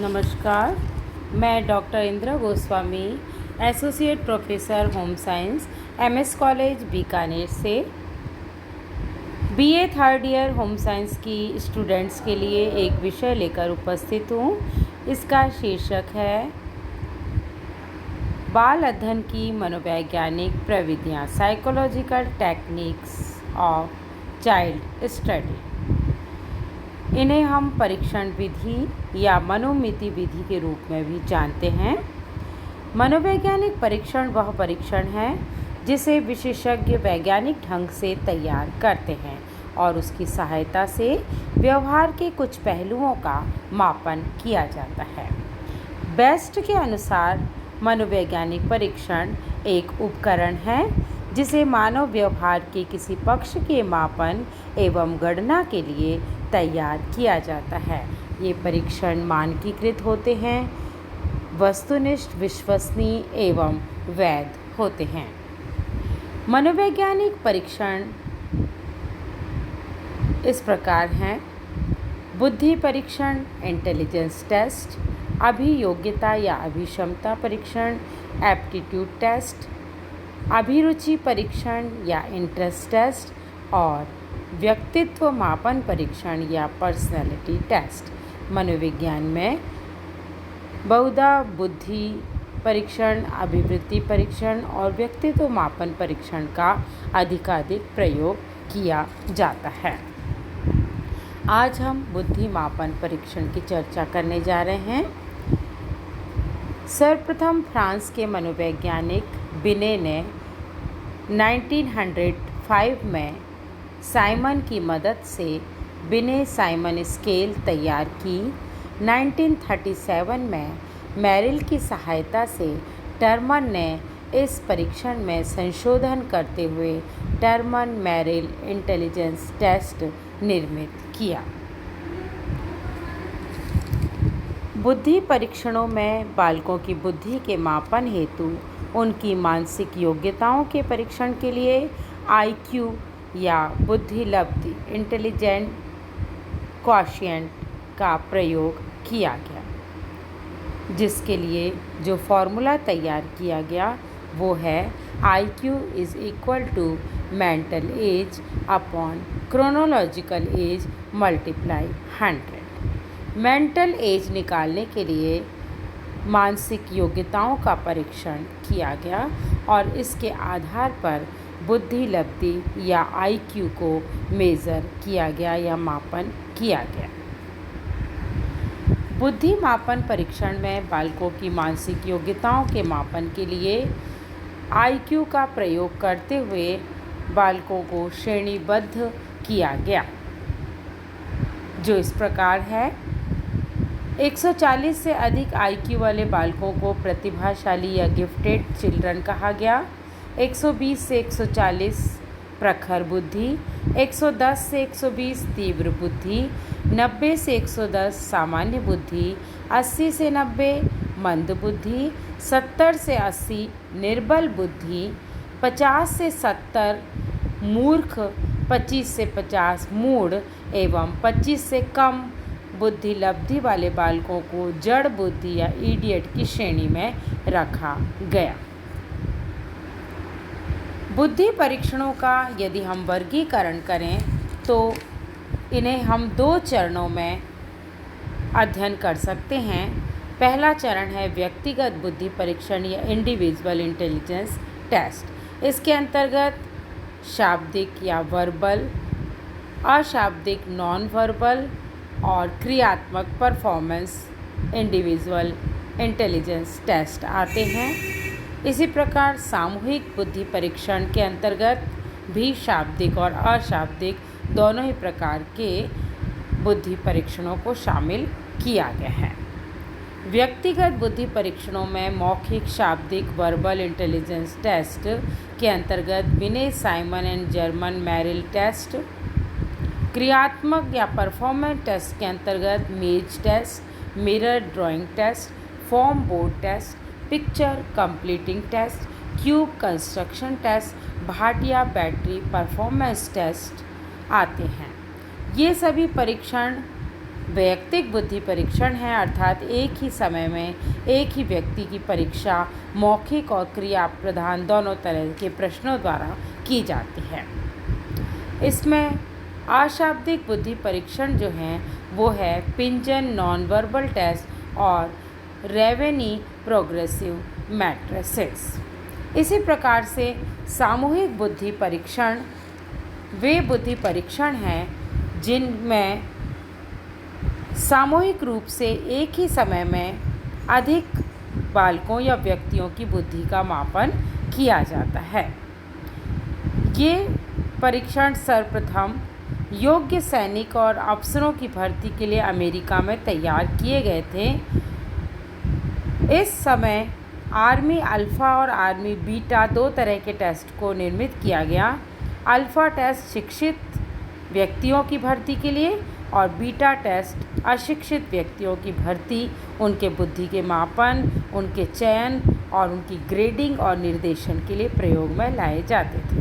नमस्कार। मैं doctor Indra Goswami, associate professor home science, MS college Bikaner से BA third year home science की स्टूडेंट्स के लिए एक विषय लेकर उपस्थित हूँ। इसका शीर्षक है बाल अध्ययन की मनोवैज्ञानिक प्रविधियाँ, psychological techniques of child study. इन्हें हम परीक्षण विधि या मनोमिति विधि के रूप में भी जानते हैं। मनोवैज्ञानिक परीक्षण वह परीक्षण है जिसे विशेषज्ञ वैज्ञानिक ढंग से तैयार करते हैं और उसकी सहायता से व्यवहार के कुछ पहलुओं का मापन किया जाता है। बेस्ट के अनुसार मनोवैज्ञानिक परीक्षण एक उपकरण है जिसे मानव व्यवहार के किसी पक्ष के मापन एवं गणना के लिए तैयार किया जाता है। ये परीक्षण मानकीकृत होते हैं, वस्तुनिष्ठ, विश्वसनीय एवं वैध होते हैं। मनोवैज्ञानिक परीक्षण इस प्रकार हैं: बुद्धि परीक्षण, इंटेलिजेंस टेस्ट; अभियोग्यता या अभिक्षमता परीक्षण, एप्टीट्यूड टेस्ट; अभिरुचि परीक्षण या इंटरेस्ट टेस्ट; और व्यक्तित्व मापन परीक्षण या पर्सनैलिटी टेस्ट। मनोविज्ञान में बहुधा बुद्धि परीक्षण, अभिवृत्ति परीक्षण और व्यक्तित्व मापन परीक्षण का अधिकाधिक प्रयोग किया जाता है। आज हम बुद्धि मापन परीक्षण की चर्चा करने जा रहे हैं। सर्वप्रथम फ्रांस के मनोवैज्ञानिक बिने ने 1905 में साइमन की मदद से बिने साइमन स्केल तैयार की। 1937 में मेरिल की सहायता से टर्मन ने इस परीक्षण में संशोधन करते हुए टर्मन मेरिल इंटेलिजेंस टेस्ट निर्मित किया। बुद्धि परीक्षणों में बालकों की बुद्धि के मापन हेतु उनकी मानसिक योग्यताओं के परीक्षण के लिए IQ या बुद्धि लब्धि इंटेलिजेंट क्वोशिएंट का प्रयोग किया गया, जिसके लिए जो फॉर्मूला तैयार किया गया वो है IQ = mental as upon chronological S multiply 100। Mental as निकालने के लिए मानसिक योग्यताओं का परीक्षण किया गया और इसके आधार पर बुद्धि लब्धि या IQ को मेज़र किया गया या मापन किया गया। बुद्धि मापन परीक्षण में बालकों की मानसिक योग्यताओं के मापन के लिए IQ का प्रयोग करते हुए बालकों को श्रेणीबद्ध किया गया, जो इस प्रकार है। 140 से अधिक IQ वाले बालकों को प्रतिभाशाली या गिफ्टेड चिल्ड्रन कहा गया। 120 से 140 प्रखर बुद्धि, 110 से 120 तीव्र बुद्धि, 90 से 110 सामान्य बुद्धि, 80 से 90 मंद बुद्धि, 70 से 80 निर्बल बुद्धि, 50 से 70 मूर्ख, 25 से 50 मूढ़ एवं 25 से कम बुद्धि लब्धि वाले बालकों को जड़ बुद्धि या इडियट की श्रेणी में रखा गया। बुद्धि परीक्षणों का यदि हम वर्गीकरण करें तो इन्हें हम 2 चरणों में अध्ययन कर सकते हैं। पहला चरण है व्यक्तिगत बुद्धि परीक्षण या इंडिविजुअल इंटेलिजेंस टेस्ट। इसके अंतर्गत शाब्दिक या वर्बल, अशाब्दिक नॉन वर्बल और क्रियात्मक परफॉर्मेंस इंडिविजुअल इंटेलिजेंस टेस्ट आते हैं। इसी प्रकार सामूहिक बुद्धि परीक्षण के अंतर्गत भी शाब्दिक और अशाब्दिक दोनों ही प्रकार के बुद्धि परीक्षणों को शामिल किया गया है। व्यक्तिगत बुद्धि परीक्षणों में मौखिक, शाब्दिक, वर्बल इंटेलिजेंस टेस्ट के अंतर्गत Binet Simon and German Merrill test, क्रियात्मक या परफॉर्मेंस टेस्ट के अंतर्गत maze test, mirror drawing test, form board test, picture completing test, cube construction test, Bhatia battery performance test आते हैं। ये सभी परीक्षण वैयक्तिक बुद्धि परीक्षण है, अर्थात एक ही समय में एक ही व्यक्ति की परीक्षा मौखिक और क्रिया प्रधान दोनों तरह के प्रश्नों द्वारा की जाती है। इसमें अशाब्दिक बुद्धि परीक्षण जो हैं वो है पिंजन नॉन वर्बल टेस्ट और रेवेनी प्रोग्रेसिव मैट्रिसेस। इसी प्रकार से सामूहिक बुद्धि परीक्षण वे बुद्धि परीक्षण हैं जिनमें सामूहिक रूप से एक ही समय में अधिक बालकों या व्यक्तियों की बुद्धि का मापन किया जाता है। ये परीक्षण सर्वप्रथम योग्य सैनिक और अफसरों की भर्ती के लिए अमेरिका में तैयार किए गए थे। इस समय आर्मी अल्फ़ा और आर्मी बीटा दो तरह के टेस्ट को निर्मित किया गया। अल्फ़ा टेस्ट शिक्षित व्यक्तियों की भर्ती के लिए और बीटा टेस्ट अशिक्षित व्यक्तियों की भर्ती, उनके बुद्धि के मापन, उनके चयन और उनकी ग्रेडिंग और निर्देशन के लिए प्रयोग में लाए जाते थे।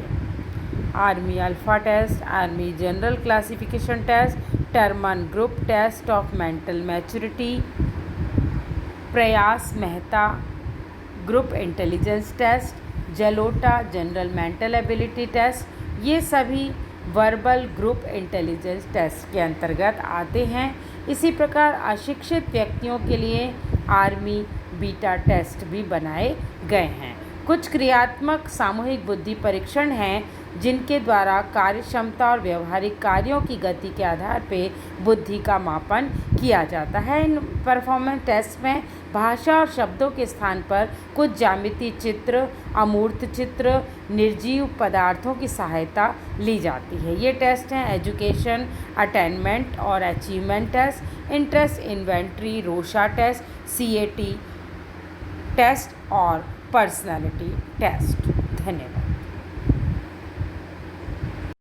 Army alpha test, army general classification test, Terman group test of mental maturity, Prayag Mehta group intelligence test, Jalota general mental ability test, ये सभी वर्बल ग्रुप इंटेलिजेंस टेस्ट के अंतर्गत आते हैं। इसी प्रकार अशिक्षित व्यक्तियों के लिए आर्मी बीटा टेस्ट भी बनाए गए हैं। कुछ क्रियात्मक सामूहिक बुद्धि परीक्षण हैं जिनके द्वारा कार्यक्षमता और व्यवहारिक कार्यों की गति के आधार पर बुद्धि का मापन किया जाता है। इन परफॉर्मेंस टेस्ट में भाषा और शब्दों के स्थान पर कुछ ज्यामितीय चित्र, अमूर्त चित्र, निर्जीव पदार्थों की सहायता ली जाती है। ये टेस्ट हैं एजुकेशन, अटेनमेंट और achievement test, interest inventory, Rorschach test, CAT test और पर्सनालिटी टेस्ट। धन्यवाद।